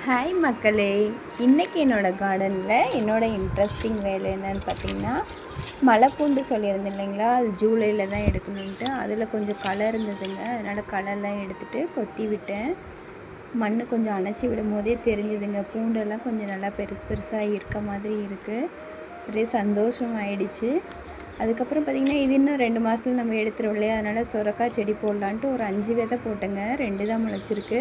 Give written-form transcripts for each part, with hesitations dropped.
Hi மக்களே, இன்றைக்கி என்னோடய கார்டனில் என்னோடய இன்ட்ரெஸ்டிங் வேலை என்னென்னு பார்த்தீங்கன்னா, மலைப்பூண்டு சொல்லியிருந்தேன் இல்லைங்களா, அது ஜூலையில் தான் எடுக்கணுன்ட்டு. அதில் கொஞ்சம் களை இருந்ததுங்க, அதனால் களைலாம் எடுத்துகிட்டு கொத்தி விட்டேன். மண் கொஞ்சம் அணைச்சி விடும் போதே தெரிஞ்சுதுங்க, பூண்டெல்லாம் கொஞ்சம் நல்லா பெருசு பெருசாக இருக்க மாதிரி இருக்குது. ஒரே சந்தோஷம் ஆயிடுச்சு. அதுக்கப்புறம் பார்த்திங்கன்னா, இது இன்னும் 2 மாதத்தில் நம்ம எடுத்துருவோம் இல்லையா, அதனால் சுரக்காய் செடி போடலான்ட்டு ஒரு 5 விதை போட்டேங்க. 2 தான் முளைச்சிருக்கு.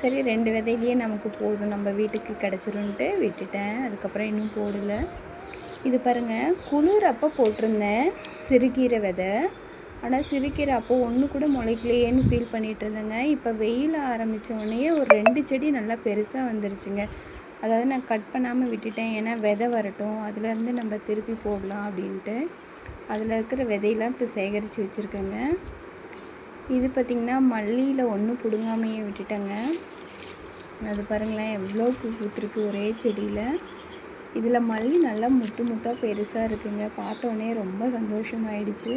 சரி 2 விதையிலேயே நமக்கு போதும், நம்ம வீட்டுக்கு கிடச்சிருன்ட்டு விட்டுட்டேன். அதுக்கப்புறம் இன்னும் போடலை. இது பாருங்கள், குளிர் போட்டிருந்தேன் சிறுகீரை விதை. ஆனால் சிறுகீரை ஒன்று கூட முளைக்கலையேன்னு ஃபீல் பண்ணிகிட்டு இருந்தேங்க. இப்போ வெயில் ஆரம்பித்த உடனே ஒரு 2 செடி நல்லா பெருசாக வந்துருச்சுங்க. அதாவது நான் கட் பண்ணாமல் விட்டுட்டேன், ஏன்னா விதை வரட்டும், அதுலேருந்து நம்ம திருப்பி போடலாம் அப்படின்ட்டு. அதில் இருக்கிற விதையெல்லாம் இப்போ சேகரித்து வச்சுருக்கேங்க. இது பார்த்திங்கன்னா மல்லியில் ஒன்று பிடுங்காமையே விட்டுட்டேங்க. அது பாருங்களேன், எவ்வளோ பூ பூத்துருக்கு ஒரே செடியில். இதில் மல்லி நல்லா முத்து முத்தாக பெருசாக இருக்குங்க. பார்த்தோன்னே ரொம்ப சந்தோஷமாயிடுச்சு.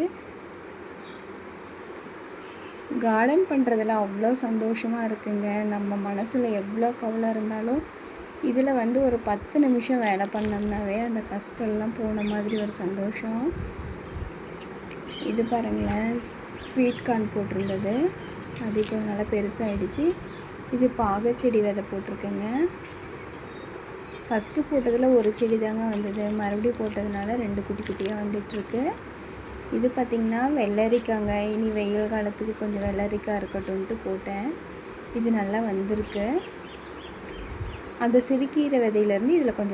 கார்டன் பண்ணுறதுல அவ்வளோ சந்தோஷமாக இருக்குங்க. நம்ம மனசில் எவ்வளோ கவலை இருந்தாலும் இதில் ஒரு 10 நிமிஷம் வேலை பண்ணோம்னாவே அந்த கஷ்டம்லாம் போன மாதிரி ஒரு சந்தோஷம். இது பாருங்களேன், ஸ்வீட் கார்ன் போட்டிருந்தது, அது இப்போ நல்லா பெருசாகிடுச்சு. இது பாகச்செடி விதை போட்டிருக்கேங்க. ஃபஸ்ட்டு போட்டதில் ஒரு செடி தாங்க வந்தது, மறுபடியும் போட்டதுனால 2 குட்டி குட்டியாக வந்துட்டுருக்கு. இது பார்த்திங்கன்னா வெள்ளரிக்காங்க. இனி வெயில் காலத்துக்கு கொஞ்சம் வெள்ளரிக்காய் இருக்கட்டும்ன்ட்டு போட்டேன். இது நல்லா வந்திருக்கு. அந்த சிறுகீரை விதையிலேருந்து இதில் கொஞ்சம்